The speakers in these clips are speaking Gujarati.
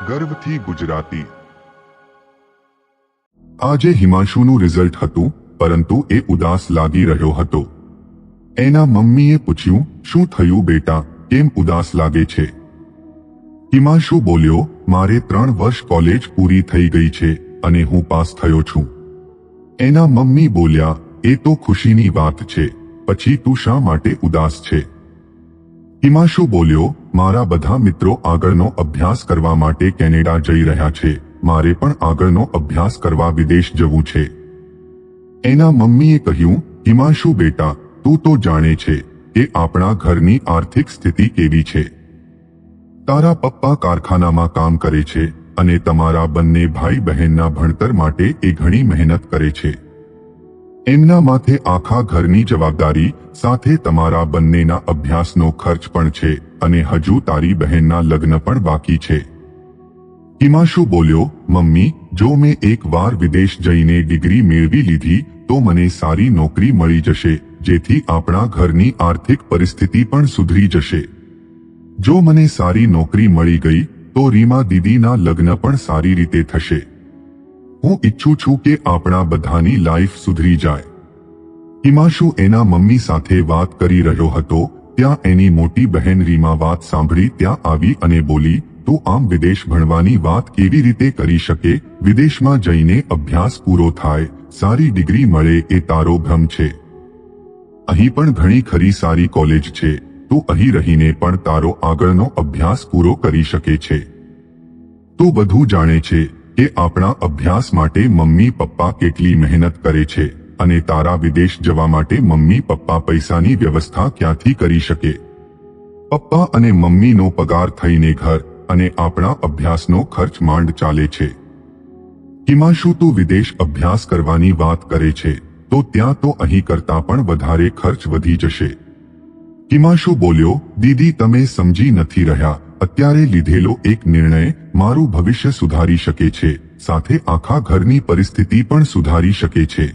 ગર્વથી ગુજરાતી। આજે હિમાંશુનું રિઝલ્ટ હતું, પરંતુ એ ઉદાસ લાગી રહ્યો હતો। એના મમ્મીએ પૂછ્યું, શું થયું બેટા, કેમ ઉદાસ લાગે છે? હિમાંશુ બોલ્યો, મારે 3 વર્ષ કોલેજ પૂરી થઈ ગઈ છે અને હું પાસ થયો છું। એના મમ્મી બોલ્યા, એ તો ખુશીની વાત છે, પછી તું શા માટે ઉદાસ છે? હિમાંશુ બોલ્યો, મારા બધા મિત્રો આગળનો અભ્યાસ કરવા માટે કેનેડા જઈ રહ્યા છે, મારે પણ આગળનો અભ્યાસ કરવા વિદેશ જવું છે। એના મમ્મીએ કહ્યું, હિમાંશુ બેટા, તું તો જાણે છે કે આપણા ઘરની આર્થિક સ્થિતિ કેવી છે। તારા પપ્પા કારખાનામાં કામ કરે છે અને તમારા બંને ભાઈ બહેનના ભણતર માટે એ ઘણી મહેનત કરે છે। એમના માથે આખા ઘરની જવાબદારી સાથે તમારા બંનેના અભ્યાસનો ખર્ચ પણ છે અને હજુ તારી બહેનના લગ્ન પણ બાકી છે। હિમાંશુ બોલ્યો, મમ્મી, જો મેં એકવાર વિદેશ જઈને ડિગ્રી મેળવી લીધી તો મને સારી નોકરી મળી જશે, જેથી આપણા ઘરની આર્થિક પરિસ્થિતિ પણ સુધરી જશે। જો મને સારી નોકરી મળી ગઈ તો રીમા દીદીના લગ્ન પણ સારી રીતે થશે। હું ઈચ્છું છું કે આપણા બધાની લાઈફ સુધરી જાય। હિમાંશુ એના મમ્મી સાથે વાત કરી રહ્યો હતો ત્યાં એની મોટી બહેન રીમા વાત સાંભળી ત્યાં આવી અને બોલી, તું આમ વિદેશ ભણવાની વાત કેવી રીતે કરી શકે? વિદેશમાં જઈને અભ્યાસ પૂરો થાય, સારી ડિગ્રી મળે એ તારો ભ્રમ છે। અહીં પણ ઘણી ખરી સારી કોલેજ છે, તું અહીં રહીને પણ તારો આગળનો અભ્યાસ પૂરો કરી શકે છે। તું બધું જાણે છે કે આપણા અભ્યાસ માટે મમ્મી પપ્પા કેટલી મહેનત કરે છે અને તારા વિદેશ જવા માટે મમ્મી પપ્પા પૈસાની વ્યવસ્થા ક્યાંથી કરી શકે? પપ્પા અને મમ્મીનો પગાર થઈને ઘર અને આપણા અભ્યાસનો ખર્ચ માંડ ચાલે છે। હિમાંશુ, તું વિદેશ અભ્યાસ કરવાની વાત કરે છે તો ત્યાં તો અહીં કરતાં પણ વધારે ખર્ચ વધી જશે। હિમાંશુ બોલ્યો, દીદી તમે સમજી નથી રહ્યા, અત્યારે લીધેલો એક નિર્ણય મારું ભવિષ્ય સુધારી શકે છે, સાથે આખા ઘરની પરિસ્થિતિ પણ સુધારી શકે છે।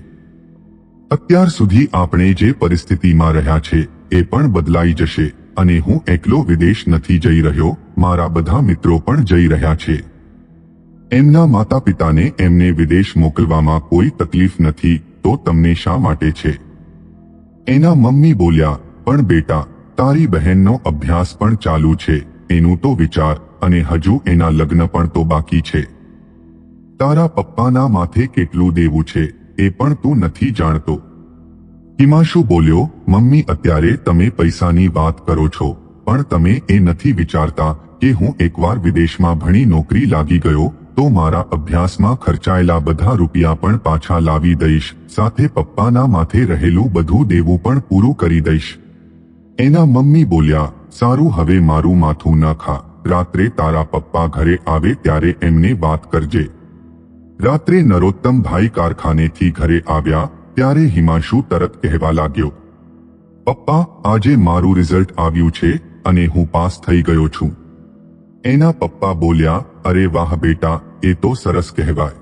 અત્યાર સુધી આપણે જે પરિસ્થિતિમાં રહ્યા છે એ પણ બદલાઈ જશે અને હું એકલો વિદેશ નથી જઈ રહ્યો, મારા બધા મિત્રો પણ જઈ રહ્યા છે। એમના માતા પિતાને એમને વિદેશ મોકલવામાં કોઈ તકલીફ નથી તો તમને શા માટે છે? એના મમ્મી બોલ્યા, પણ બેટા, તારી બહેનનો અભ્યાસ પણ ચાલુ છે, એનું તો વિચાર, અને હજુ એના લગ્ન પણ તો બાકી છે। તારા પપ્પાના માથે કેટલું દેવું છે એ પણ તું નથી જાણતો। હિમાંશુ બોલ્યો, મમ્મી, અત્યારે તમે પૈસાની વાત કરો છો, પણ તમે એ નથી વિચારતા કે હું એકવાર વિદેશમાં ભણી નોકરી લાગી ગયો તો મારા અભ્યાસમાં ખર્ચાયેલા બધા રૂપિયા પણ પાછા લાવી દઈશ, સાથે પપ્પાના માથે રહેલું બધું દેવું પણ પૂરું કરી દઈશ। એના મમ્મી બોલ્યા, સારું, હવે મારું માથું ન ખા, રાત્રે તારા પપ્પા ઘરે આવે ત્યારે એમને વાત કરજે। રાત્રે નરોત્તમભાઈ કારખાનેથી ઘરે આવ્યા ત્યારે હિમાંશુ તરત કહેવા લાગ્યો, પપ્પા, આજે મારું રિઝલ્ટ આવ્યું છે અને હું પાસ થઈ ગયો છું। એના પપ્પા બોલ્યા, અરે વાહ બેટા, એ તો સરસ કહેવાય।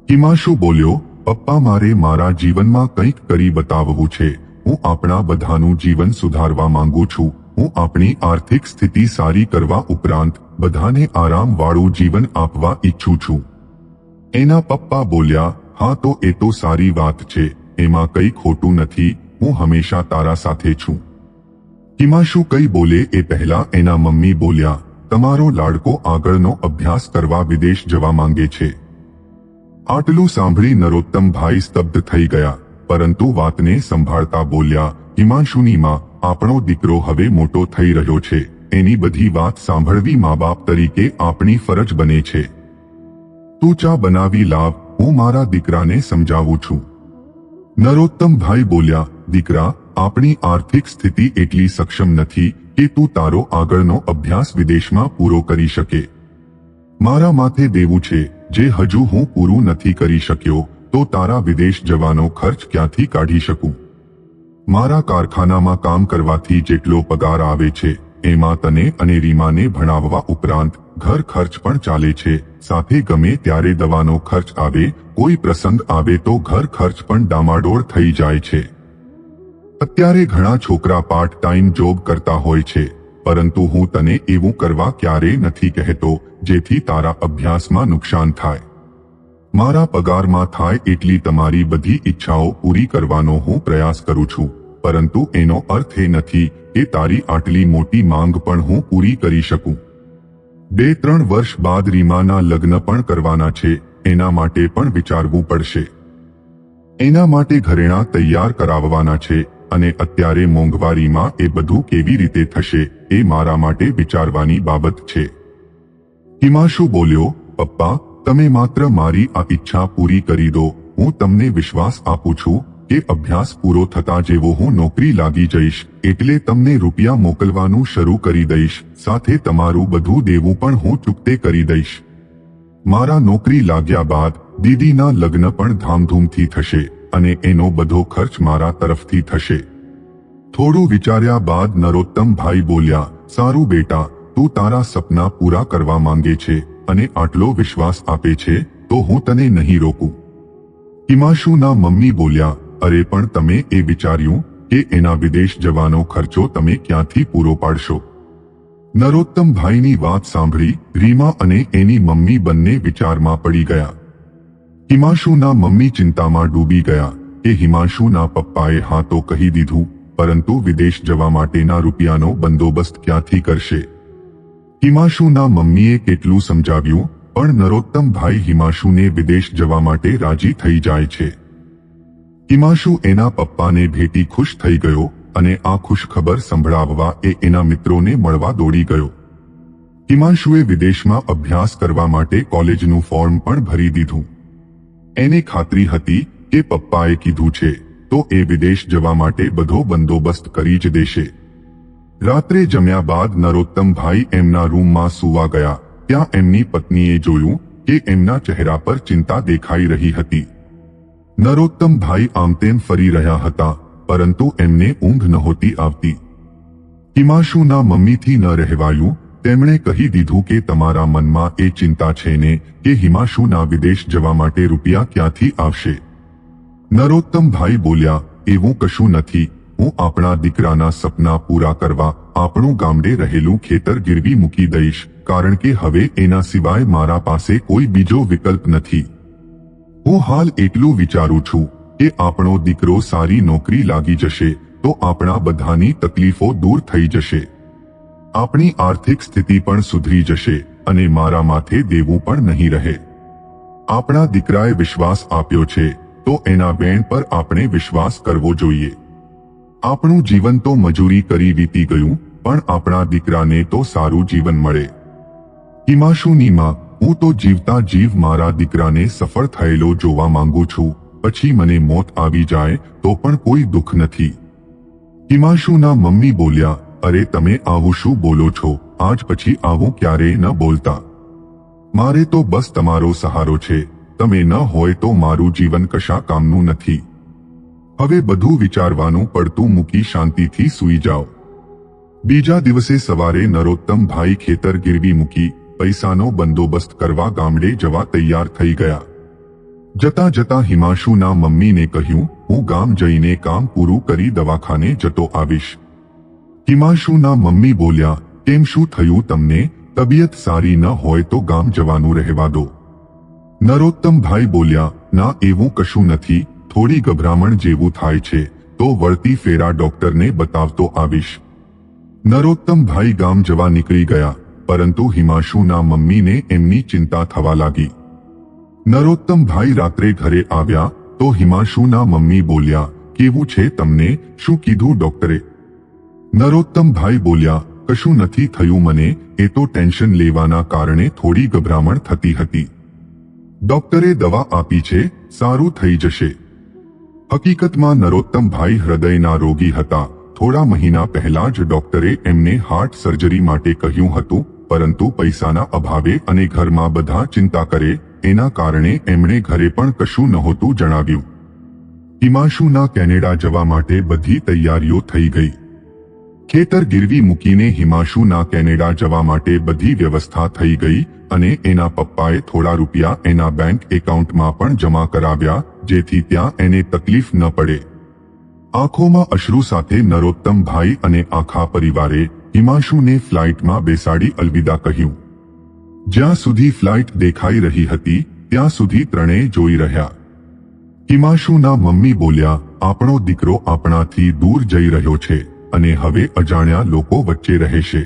હિમાંશુ બોલ્યો, પપ્પા, મારે મારા જીવનમાં કંઈક કરી બતાવવું છે, હું આપણા બધાનું જીવન સુધારવા માંગુ છું, હું આપણી આર્થિક સ્થિતિ સારી કરવા ઉપરાંત બધાને આરામવાળું જીવન આપવા ઈચ્છું છું। એના પપ્પા બોલ્યા, હા તો એ તો સારી વાત છે, એમાં કંઈ ખોટું નથી, હું હંમેશા તારા સાથે છું। હિમાંશુ કંઈ બોલે એ પહેલા એના મમ્મી બોલ્યા, તમારો લાડકો આગળનો અભ્યાસ કરવા વિદેશ જવા માંગે છે। આટલું સાંભળી નરોત્તમભાઈ સ્તબ્ધ થઈ ગયા, પરંતુ વાતને સંભાળતા બોલ્યા, હિમાંશુની માં, આપણો દીકરો હવે મોટો થઈ રહ્યો છે, એની બધી વાત સાંભળવી મા બાપ તરીકે આપણી ફરજ બને છે। તું ચા બનાવી લાવ, હું મારા દીકરાને સમજાવું છું। નરોત્તમભાઈ બોલ્યા, દીકરા, આપણી આર્થિક સ્થિતિ એટલી સક્ષમ નથી કે તું તારો આગળનો અભ્યાસ વિદેશમાં પૂરો કરી શકે। મારા માથે દેવું છે જે હજુ હું પૂરું નથી કરી શક્યો, તો તારા વિદેશ જવાનો ખર્ચ ક્યાંથી કાઢી શકું? મારા કારખાનામાં કામ કરવાથી જેટલો પગાર આવે છે એમાં તને અને રીમાને ભણાવવા ઉપરાંત ઘર ખર્ચ પણ ચાલે છે, સાથે ગમે ત્યારે દવાનો ખર્ચ આવે, કોઈ પ્રસંગ આવે તો ઘર ખર્ચ પણ ડામાડોળ થઈ જાય છે। અત્યારે ઘણા છોકરા પાર્ટ ટાઈમ જોબ કરતા હોય છે, પરંતુ હું તને એવું કરવા ક્યારેય નથી કહેતો જેથી તારા અભ્યાસમાં નુકસાન થાય. મારા પગારમાં થાય એટલી તમારી બધી ઈચ્છાઓ પૂરી કરવાનો હું પ્રયાસ કરું છું, પરંતુ એનો અર્થ એ નથી કે તારી આટલી મોટી માંગ પણ હું પૂરી કરી શકું. 2-3 વર્ષ બાદ રીમાના લગ્ન પણ કરવાના છે, એના માટે પણ વિચારવું પડશે. એના માટે ઘરેણાં તૈયાર કરાવવાના છે અને અત્યારે મોંઘવારીમાં એ બધું કેવી રીતે થશે એ મારા માટે વિચારવાની બાબત છે. હિમાંશુ બોલ્યો, પપ્પા, તમે માત્ર મારી આ ઈચ્છા પૂરી કરી દો. હું તમને વિશ્વાસ આપું છું કે અભ્યાસ પૂરો થતા જેવો હું નોકરી લાગી જઈશ એટલે તમને રૂપિયા મોકલવાનું શરૂ કરી દઈશ. સાથે તમારું બધું દેવું પણ હું ચૂકતે કરી દઈશ. મારા નોકરી લાગ્યા બાદ દીદીના લગ્ન પણ ધામધૂમથી થશે અને એનો બધો ખર્ચ મારા તરફથી થશે. થોડું વિચાર્યા બાદ નરોત્તમભાઈ બોલ્યા, સારું બેટા, તું તારા સપના પૂરા કરવા માંગે છે અને આટલો વિશ્વાસ આપે છે તો હું તને નહીં રોકું. હિમાંશુના મમ્મી બોલ્યા, અરે પણ તમે એ વિચાર્યું કે એના વિદેશ જવાનો ખર્ચો તમે ક્યાંથી પૂરો પાડશો? નરોત્તમભાઈની વાત સાંભળી રીમા અને એની મમ્મી બંને વિચારમાં પડી ગયા. હિમાંશુના મમ્મી ચિંતામાં ડૂબી ગયા કે હિમાંશુના પપ્પાએ હા તો કહી દીધું, પરંતુ વિદેશ જવા માટેના રૂપિયાનો બંદોબસ્ત ક્યાંથી કરશે? હિમાંશુના મમ્મીએ કેટલું સમજાવ્યું પણ નરોત્તમભાઈ હિમાંશુને વિદેશ જવા માટે રાજી થઈ જાય છે. હિમાંશુ એના પપ્પાને ભેટી ખુશ થઈ ગયો અને આ ખુશખબર સંભળાવવા એ એના મિત્રોને મળવા દોડી ગયો. હિમાંશુએ વિદેશમાં અભ્યાસ કરવા માટે કોલેજનું ફોર્મ પણ ભરી દીધું. એને ખાતરી હતી કે પપ્પાએ કીધું છે તો એ વિદેશ જવા માટે બધો બંદોબસ્ત કરી જ દેશે. રાત્રે જમ્યા બાદ નરોત્તમભાઈ એમના રૂમમાં સૂવા ગયા. ત્યાં એમની પત્નીએ જોયું કે એમના ચહેરા પર ચિંતા દેખાઈ રહી હતી. નરોત્તમભાઈ આમ તેમ ફરી રહ્યા હતા, પરંતુ એમને ઊંઘ નહોતી આવતી. હિમાંશુના મમ્મીથી ન રહેવાયું. તેમણે કહી દીધું કે તમારા મનમાં એ ચિંતા છે ને કે હિમાંશુના વિદેશ જવા માટે રૂપિયા ક્યાંથી આવશે? નરોત્તમભાઈ બોલ્યા, એવું કશું નથી. હું આપણા દીકરાના સપના પૂરા કરવા આપણું ગામડે રહેલું ખેતર ગીરવી મૂકી દઈશ, કારણ કે હવે એના સિવાય મારા પાસે કોઈ બીજો વિકલ્પ નથી. હું હાલ એટલું વિચારું છું કે આપણો દીકરો સારી નોકરી લાગી જશે તો આપણા બધાની તકલીફો દૂર થઈ જશે. આપણી આર્થિક સ્થિતિ પણ સુધરી જશે અને મારા માથે દેવું પણ નહીં રહે. આપણા દીકરાએ વિશ્વાસ આપ્યો છે તો એના બેન પર આપણે વિશ્વાસ કરવો જોઈએ. આપણું જીવન તો મજૂરી કરી વીતી ગયું, પણ આપણા દીકરાને તો સારું જીવન મળે. હિમાંશુની માં, હું તો જીવતા જીવ મારા દીકરાને સફળ થયેલો જોવા માંગુ છું. પછી મને મોત આવી જાય તો પણ કોઈ દુઃખ નથી. હિમાંશુના મમ્મી બોલ્યા, અરે તમે આવું શું બોલો છો? આજ પછી આવું ક્યારેય ન બોલતા. મારે તો બસ તમારો સહારો છે. તમે ન હોય તો મારું જીવન કશા કામનું નથી. હવે બધું વિચારવાનું પડતું મૂકી શાંતિથી સૂઈ જાઓ. બીજા દિવસે સવારે નરોત્તમભાઈ ખેતર ગીરવી મૂકી પૈસાનો બંદોબસ્ત કરવા ગામડે જવા તૈયાર થઈ ગયા. જતા જતા હિમાંશુના મમ્મીને કહ્યું, હું ગામ જઈને કામ પૂરું કરી દવાખાને જતો આવીશ. હિમાંશુના મમ્મી બોલ્યા, કેમ શું થયું તમને? તબિયત સારી ન હોય તો ગામ જવાનું રહેવા દો. નરોત્તમભાઈ બોલ્યા, ના એવું કશું નથી. થોડી ગભરામણ જેવું થાય છે તો વળતી ફેરા ડોક્ટરને બતાવતો આવીશ. નરોત્તમભાઈ ગામ જવા નીકળી ગયા, પરંતુ હિમાંશુના મમ્મીને એમની ચિંતા થવા લાગી. નરોત્તમભાઈ રાત્રે ઘરે આવ્યા તો હિમાંશુના મમ્મી બોલ્યા, કેવું છે તમને? શું કીધું ડોક્ટરે? નરોત્તમભાઈ બોલ્યા, કશું નથી થયું મને, એ તો ટેન્શન લેવાના કારણે થોડી ગભરામણ થતી હતી. ડોક્ટરે દવા આપી છે, સારું થઈ જશે. હકીકતમાં નરોત્તમભાઈ હૃદયના રોગી હતા. થોડા મહિના પહેલા જ ડોક્ટરે એમને હાર્ટ સર્જરી માટે કહ્યું હતું, પરંતુ પૈસાના અભાવે અને ઘરમાં બધા ચિંતા કરે એના કારણે એમણે ઘરે પણ કશું નહોતું જણાવ્યું. હિમાંશુના કેનેડા જવા માટે બધી તૈયારીઓ થઈ ગઈ. ખેતર ગીરવી મૂકીને હિમાંશુના કેનેડા જવા માટે બધી વ્યવસ્થા થઈ ગઈ અને એના પપ્પાએ થોડા રૂપિયા એના બેંક એકાઉન્ટમાં પણ જમા કરાવ્યા, જેથી ત્યાં એને તકલીફ ન પડે. આંખોમાં અશ્રુ સાથે નરોત્તમભાઈ અને આખા પરિવારે હિમાંશુને ફ્લાઇટમાં બેસાડી અલવિદા કહ્યું. જ્યાં સુધી ફ્લાઇટ દેખાઈ રહી હતી ત્યાં સુધી ત્રણેય જોઈ રહ્યા. હિમાંશુના મમ્મી બોલ્યા, આપણો દીકરો આપણાથી દૂર જઈ રહ્યો છે અને હવે અજાણ્યા લોકો વચ્ચે રહેશે.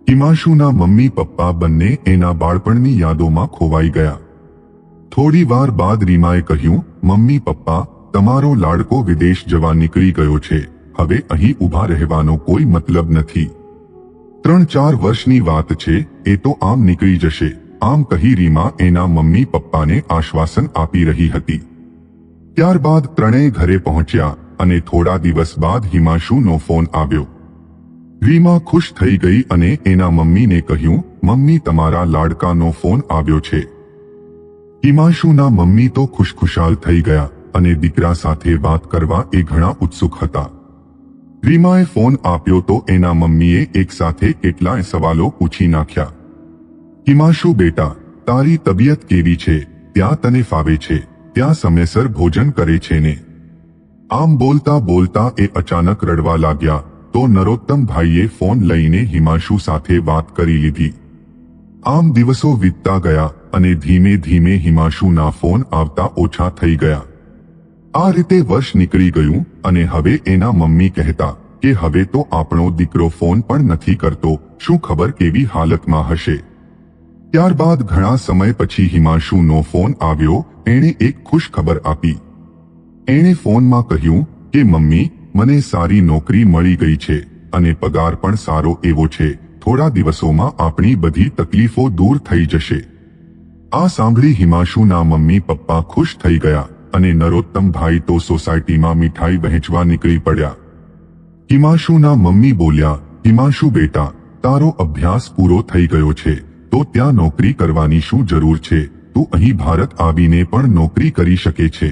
હિમાંશુના મમ્મી પપ્પા બંને એના બાળપણની યાદોમાં ખોવાઈ ગયા. થોડી વાર બાદ રીમાએ કહ્યું, મમ્મી પપ્પા, તમારો લાડકો વિદેશ જવા નીકળી ગયો છે. હવે અહીં ઊભા રહેવાનો કોઈ મતલબ નથી. 3-4 વર્ષની વાત છે, એ તો આમ નીકળી જશે. આમ કહી રીમા એના મમ્મી પપ્પાને આશ્વાસન આપી રહી હતી. ત્યારબાદ ત્રણેય ઘરે પહોંચ્યા અને થોડા દિવસ બાદ હિમાંશુનો ફોન આવ્યો. રીમા ખુશ થઈ ગઈ અને એના મમ્મીને કહ્યું, મમ્મી તમારા લાડકાનો ફોન આવ્યો છે. હિમાંશુના મમ્મી તો ખુશખુશાલ થઈ ગયા અને દીકરા સાથે વાત કરવા એ ઘણા ઉત્સુક હતા. રીમાએ ફોન આપ્યો તો એના મમ્મીએ એક સાથે કેટલાય સવાલો પૂછી નાખ્યા. હિમાંશુ બેટા, તારી તબિયત કેવી છે? ત્યાં તને ફાવે છે? ત્યાં સમયસર ભોજન કરે છે ને? આમ બોલતા બોલતા એ અચાનક રડવા લાગ્યા તો નરોત્તમભાઈએ ફોન લઈને હિમાંશુ સાથે વાત કરી લીધી. આમ દિવસો વીતતા ગયા અને ધીમે ધીમે હિમાંશુના ફોન આવતા ઓછા થઈ ગયા. આ રીતે વર્ષ નીકળી ગયું અને હવે એના મમ્મી કહેતા કે હવે તો આપણો દીકરો ફોન પણ નથી કરતો, શું ખબર કેવી હાલતમાં હશે. ત્યારબાદ ઘણા સમય પછી હિમાંશુનો ફોન આવ્યો. એણે એક ખુશ ખબર આપી. એણે ફોનમાં કહ્યું કે મમ્મી, મને સારી નોકરી મળી ગઈ છે અને પગાર પણ સારો એવો છે. થોડા દિવસોમાં આપણી બધી તકલીફો દૂર થઈ જશે. આ સાંભળી હિમાંશુના મમ્મી પપ્પા ખુશ થઈ ગયા અને નરોત્તમભાઈ તો સોસાયટીમાં મીઠાઈ વહેંચવા નીકળી પડ્યા. હિમાંશુના મમ્મી બોલ્યા, હિમાંશુ બેટા, તારો અભ્યાસ પૂરો થઈ ગયો છે તો ત્યાં નોકરી કરવાની શું જરૂર છે? તું અહીં ભારત આવીને પણ નોકરી કરી શકે છે.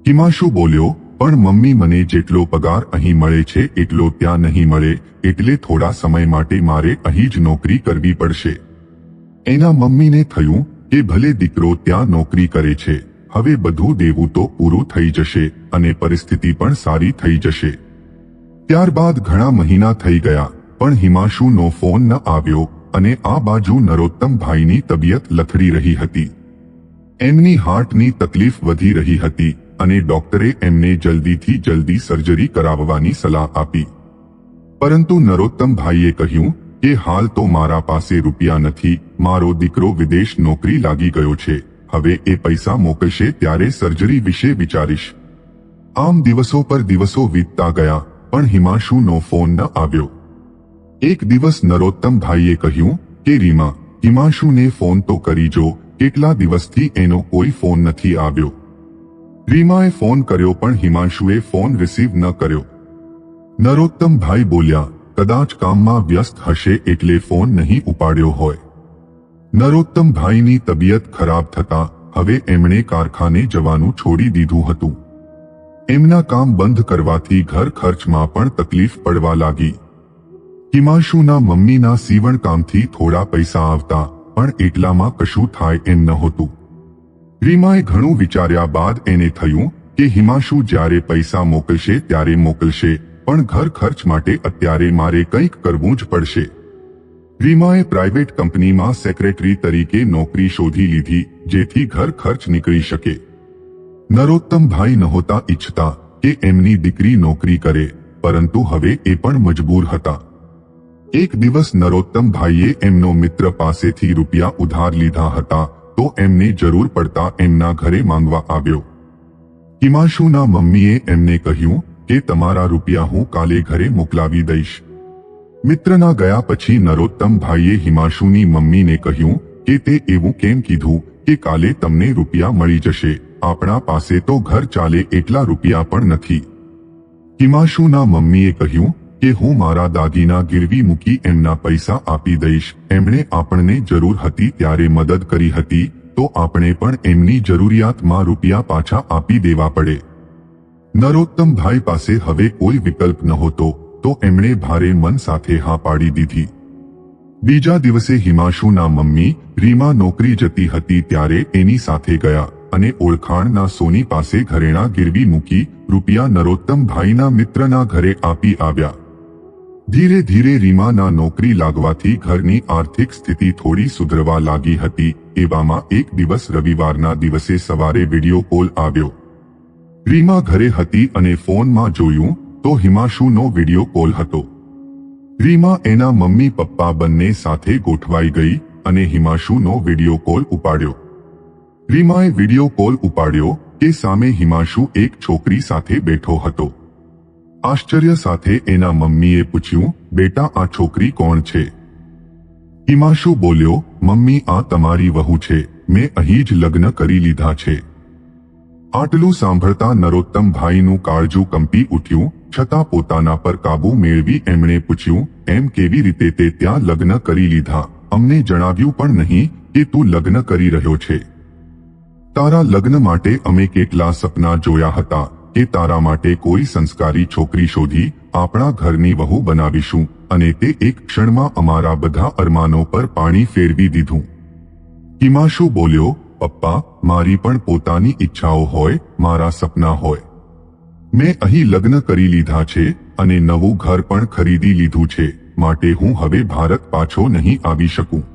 હિમાંશુ બોલ્યો, પણ મમ્મી મને જેટલો પગાર અહીં મળે છે એટલો ત્યાં નહીં મળે, એટલે થોડા સમય માટે મારે અહીં જ નોકરી કરવી પડશે. એના મમ્મીને થયું કે ભલે દીકરો ત્યાં નોકરી કરે છે, હવે બધું દેવું તો પૂરું થઈ જશે અને પરિસ્થિતિ પણ સારી થઈ જશે. ત્યારબાદ ઘણા મહિના થઈ ગયા પણ હિમાંશુનો ફોન ન આવ્યો અને આ બાજુ નરોત્તમભાઈની તબિયત લથડી રહી હતી. એમની હાર્ટની તકલીફ વધી રહી હતી અને ડોક્ટરે એમને જલ્દીથી જલ્દી સર્જરી કરાવવાની સલાહ આપી. પરંતુ નરોત્તમભાઈએ કહ્યું કે હાલ તો મારા પાસે રૂપિયા નથી, મારો દીકરો વિદેશ નોકરી લાગી ગયો છે, હવે એ પૈસા મોકલશે ત્યારે સર્જરી વિશે વિચારીશ. આમ દિવસો પર દિવસો વીતતા ગયા પણ હિમાંશુનો ફોન ન આવ્યો. એક દિવસ નરોત્તમભાઈએ કહ્યું કે રીમા, હિમાંશુને ફોન તો કરી જો, કેટલા દિવસથી એનો કોઈ ફોન નથી આવ્યો. રીમાએ ફોન કર્યો પણ હિમાંશુએ ફોન રિસીવ ન કર્યો. નરોત્તમભાઈ બોલ્યા, કદાચ કામમાં વ્યસ્ત હશે એટલે ફોન નહીં ઉપાડ્યો હોય. નરોત્તમભાઈની તબિયત ખરાબ થતા હવે એમણે કારખાને જવાનું છોડી દીધું હતું. એમના કામ બંધ કરવાથી ઘર ખર્ચમાં પણ તકલીફ પડવા લાગી. હિમાંશુના મમ્મીના સીવણ કામથી થોડા પૈસા આવતા પણ એટલામાં કશું થાય એમ નહોતું. રીમાએ ઘણું વિચાર્યા બાદ એને થયું કે હિમાંશુ જ્યારે પૈસા મોકલશે ત્યારે મોકલશે, પણ ઘર ખર્ચ માટે અત્યારે મારે કંઈક કરવું જ પડશે. રીમાએ પ્રાઇવેટ કંપનીમાં સેક્રેટરી તરીકે નોકરી શોધી લીધી જેથી ઘર ખર્ચ નીકળી શકે. નરોત્તમભાઈ નહોતા ઈચ્છતા કે એમની દીકરી નોકરી કરે, પરંતુ હવે એ પણ મજબૂર હતા. એક દિવસ નરોત્તમભાઈએ એમનો મિત્ર પાસેથી રૂપિયા ઉધાર લીધા હતા તો એમને જરૂર પડતા એમના ઘરે માંગવા આવ્યો. હિમાંશુના મમ્મીએ એમને કહ્યું કે તમારા રૂપિયા હું કાલે ઘરે મોકલાવી દઈશ. મિત્રના ગયા પછી નરોત્તમભાઈએ હિમાંશુની મમ્મીને કહ્યું કે તે એવું કેમ કીધું કે કાલે તમને રૂપિયા મળી જશે, આપણા પાસે તો ઘર ચાલે એટલા રૂપિયા પણ નથી. હિમાંશુના મમ્મીએ કહ્યું કે હું મારા દાગીના ગીરવી મૂકી એમના પૈસા આપી દઈશ, એમણે આપણને જરૂર હતી ત્યારે મદદ કરી હતી તો આપણે પણ એમની જરૂરિયાતમાં રૂપિયા પાછા આપી દેવા પડે. નરોત્તમભાઈ પાસે હવે કોઈ વિકલ્પ નહોતો તો એમણે ભારે મન સાથે હા પાડી દીધી. બીજા દિવસે હિમાંશુના મમ્મી રીમા નોકરી જતી હતી ત્યારે એની સાથે ગયા અને ઓળખાણના સોની પાસે ઘરેણા ગીરવી મૂકી રૂપિયા નરોત્તમભાઈના મિત્રના ઘરે આપી આવ્યા. ધીરે ધીરે રીમાના નોકરી લાગવાથી ઘરની આર્થિક સ્થિતિ થોડી સુધરવા લાગી હતી. એવામાં એક દિવસ રવિવારના દિવસે સવારે વિડીયો કોલ આવ્યો. રીમા ઘરે હતી અને ફોનમાં જોયું તો હિમાંશુનો વિડીયો કોલ હતો. રીમા એના મમ્મી પપ્પા બંને સાથે ગોઠવાઈ ગઈ અને હિમાંશુનો વિડીયો કોલ ઉપાડ્યો. રીમાએ વિડીયો કોલ ઉપાડ્યો કે સામે હિમાંશુ એક છોકરી સાથે બેઠો હતો. આશ્ચર્ય સાથે એના મમ્મીએ પૂછ્યું, બેટા આ છોકરી કોણ છે? હિમાંશુ બોલ્યો, મમ્મી આ તમારી વહુ છે, મેં અહીં જ લગ્ન કરી લીધા છે. આટલું સાંભળતા નરોત્તમભાઈનું કાળજું કંપી ઉઠ્યું. છતાં પોતાના પર કાબુ મેળવી એમણે પૂછ્યું, એમ કેવી રીતે તે ત્યાં લગ્ન કરી લીધા? અમને જણાવ્યું પણ નહીં કે તું લગ્ન કરી રહ્યો છે. તારા લગ્ન માટે અમે કેટલા સપના જોયા હતા કે તારા માટે કોઈ સંસ્કારી છોકરી શોધી આપણા ઘરની વહુ બનાવીશું, અને તે એક ક્ષણમાં અમારા બધા અરમાનો પર પાણી ફેરવી દીધું. હિમાંશુ બોલ્યો, પપ્પા મારી પણ પોતાની ઈચ્છાઓ હોય, મારા સપના હોય. મેં અહીં લગ્ન કરી લીધા છે અને નવું ઘર પણ ખરીદી લીધું છે, માટે હું હવે ભારત પાછો નહીં આવી શકું.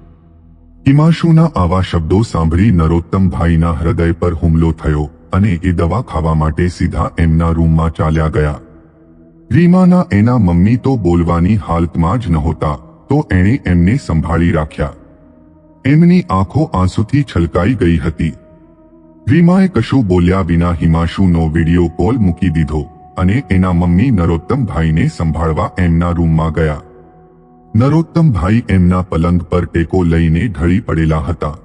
હિમાંશુના આવા શબ્દો સાંભળી નરોત્તમભાઈના હૃદય પર હુમલો થયો અને એ દવા ખાવા માટે સીધા એમના રૂમમાં ચાલ્યા ગયા. રીમાના એના મમ્મી તો બોલવાની હાલતમાં જ નહોતા, તો એણે એમને સંભાળી રાખ્યા. એમની આંખો આંસુથી છલકાઈ ગઈ હતી. રીમાએ કશું બોલ્યા વિના હિમાંશુનો વિડીયો કોલ મૂકી દીધો અને એના મમ્મી નરોત્તમભાઈને સંભાળવા એમના રૂમમાં ગયા. નરોત્તમભાઈ એમના પલંગ પર ટેકો લઈને ઢળી પડેલા હતા.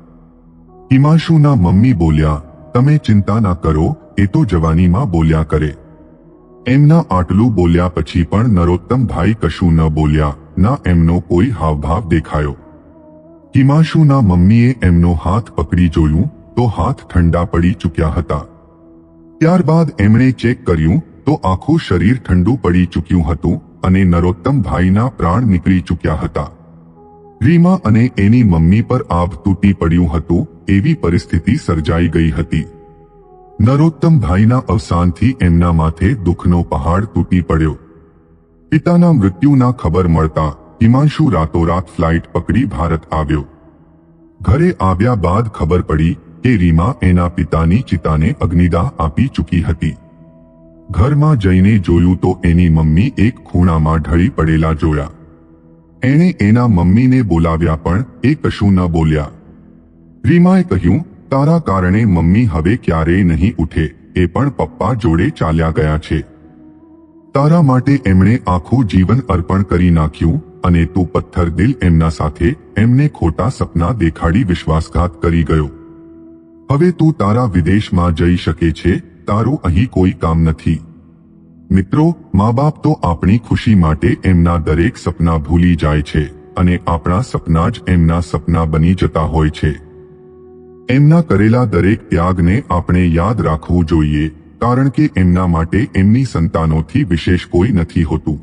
હિમાંશુના મમ્મી બોલ્યા, તમે ચિંતા ના કરો, એ તો જવાનીમાં બોલ્યા કરે. એમના આટલું બોલ્યા પછી પણ નરોત્તમભાઈ કશું ન બોલ્યા, ના એમનો કોઈ હાવભાવ દેખાયો. હિમાંશુના મમ્મીએ એમનો હાથ પકડી જોયું તો હાથ ઠંડા પડી ચૂક્યા હતા. ત્યારબાદ એમણે ચેક કર્યું તો આખું શરીર ઠંડુ પડી ચૂક્યું હતું અને નરોત્તમભાઈના પ્રાણ નીકળી ચૂક્યા હતા. રીમા અને એની મમ્મી પર આભ તૂટી પડ્યું હતું એવી પરિસ્થિતિ સર્જાઈ ગઈ હતી. નરોત્તમભાઈના અવસાનથી એમના માથે દુઃખનો પહાડ તૂટી પડ્યો. પિતાના મૃત્યુના ખબર મળતા હિમાંશુ રાતોરાત ફ્લાઇટ પકડી ભારત આવ્યો. ઘરે આવ્યા બાદ ખબર પડી કે રીમા એના પિતાની ચિતાને અગ્નિદાહ આપી ચૂકી હતી. ઘરમાં જઈને જોયું તો એની મમ્મી એક ખૂણામાં ઢળી પડેલા જોયા. એણે એના મમ્મીને બોલાવ્યા પણ એ કશું ન બોલ્યા. રીમાએ કહ્યું, તારા કારણે મમ્મી હવે ક્યારેય નહીં ઉઠે, એ પણ પપ્પા જોડે ચાલ્યા ગયા છે. તારા માટે એમણે આખું જીવન અર્પણ કરી નાખ્યું અને તું પથ્થર દિલ એમના સાથે એમને ખોટા સપના દેખાડી વિશ્વાસઘાત કરી ગયો. હવે તું તારા વિદેશમાં જઈ શકે છે, તારું અહીં કોઈ કામ નથી. મિત્રો, મા બાપ તો આપણી ખુશી માટે એમના દરેક સપના ભૂલી જાય છે અને આપણા સપના જ એમના સપના બની જતા હોય છે. એમના કરેલા દરેક ત્યાગને આપણે યાદ રાખવું જોઈએ, કારણ કે એમના માટે એમની સંતાનોથી વિશેષ કોઈ નથી હોતું.